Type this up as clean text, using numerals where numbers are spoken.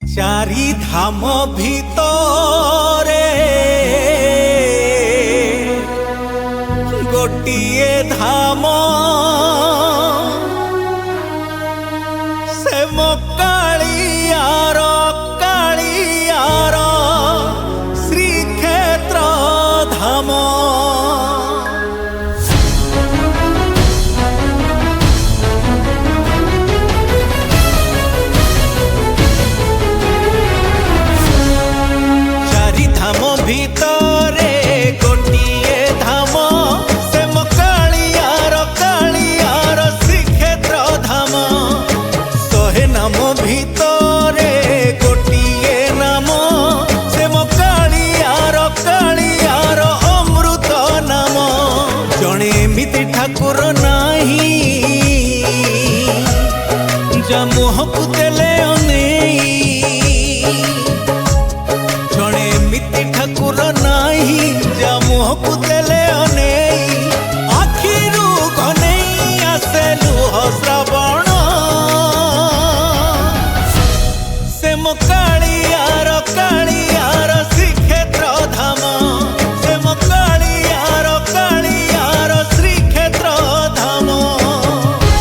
चारि धाम भितरे गोटिए धाम से मो कालियार श्रीक्षेत्र धाम। भितरे गोटिए धाम से मो कालियार श्रीक्षेत्र धाम। शहे नाम भितरे गोटिए नाम से मो कालियार अमृत नाम। जणे एमिति ठाकुर नाही जा मुहकु देले अनेई। ठाकुर नाही जा मुहकु देले